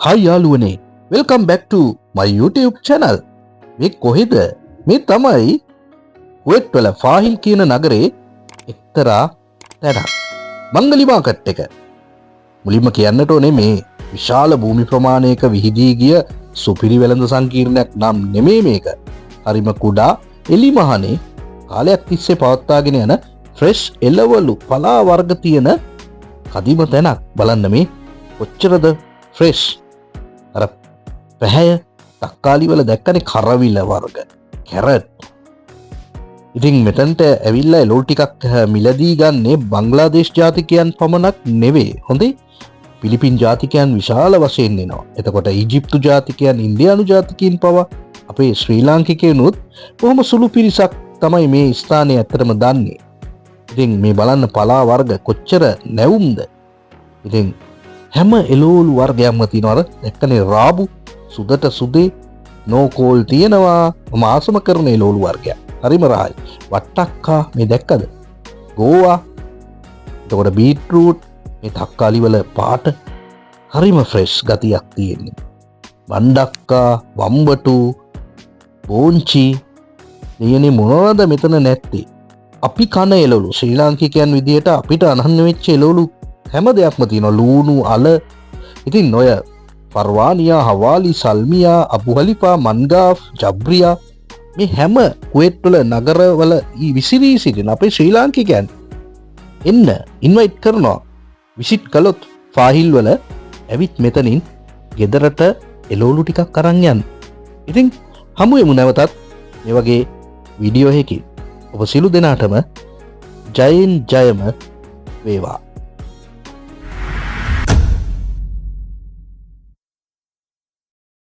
Hi යාළුවනේ, welcome back to my YouTube channel. මේ කොහෙද? මේ තමයි කුවේට් වල ෆාහිල් කියන නගරේ එක්තරා තැනක්. මංගලි මාකට් එක. මුලින්ම කියන්නට ඕනේ මේ විශාල භූමි ප්‍රමාණයක විහිදී ගිය සුපිරි වෙළඳ සංකීර්ණයක් නම් නෙමෙයි මේක. හරිම කුඩා එලිමහනේ කාලයක් තිස්සේ පවත්වාගෙන යන ෆ්‍රෙෂ් එළවලු පලා වර්ග තියෙන කදිම තැනක්. බලන්න මේ කොච්චරද ෆ්‍රෙෂ්. අර පැහැය තක්කාලි වල දැක්කනේ කරවිල වර්ග කැරට්. ඉතින් මෙතනට ඇවිල්ලා එළවලු ටිකක් මිලදී ගන්නේ බංග්ලාදේශ ජාතිකයන් පමණක් නෙවෙයි. හොඳේ පිලිපින් ජාතිකයන් විශාල වශයෙන් එනවා. එතකොට ඊජිප්තු ජාතිකයන්, ඉන්දියානු ජාතිකයන් පවා අපේ ශ්‍රී ලාංකිකයනුත් බොහොම සුළු පිරිසක් තමයි මේ ස්ථානයේ ඇත්තටම දන්නේ. ඉතින් මේ බලන්න පලා වර්ග කොච්චර නැවුම්ද. ඉතින් හැම එළවලු වර්ගයක්ම තියෙනවා. දැක්කනේ රාබු, සුදට සුදේ, නෝකෝල් තියෙනවා. මම ආසම කරන එළවලු වර්ගයක්. හරිම රහයි. වට්ටක්කා මේ දැක්කද? ගෝවා. එතකොට බීට්රූට්, මේ තක්කාලි වල පාට හරිම ෆ්‍රෙෂ් ගතියක් තියෙන්නේ. බණ්ඩක්කා, වම්බටු, බෝංචි නියනේ මොනවද මෙතන නැත්තේ? අපි කන එළවලු ශ්‍රී ලාංකිකයන් විදියට අපිට අනන්‍ය වෙච්ච එළවලු හැම දෙයක්ම තියෙනවා. ලූණු, අල. ඉතින් ඔය ෆර්වානියා, හවාලි, සල්මියා, අබු හලිෆා, මන්ගාෆ්, ජබ්රියා මේ හැම කුවේට් වල නගරවල විසිරී සිටින අපේ ශ්‍රී ලාංකිකයන් එන්න ඉන්වයිට් කරනවා. විසිට් කළොත් ෆාහිල් වල ඇවිත් මෙතනින් ගෙදරට එළවලු ටිකක් අරන් යන්න. ඉතින් හමු වෙමු නැවතත් මේ වගේ වීඩියෝ එකකින්. ඔබ සියලු දෙනාටම ජයෙන් ජයම වේවා.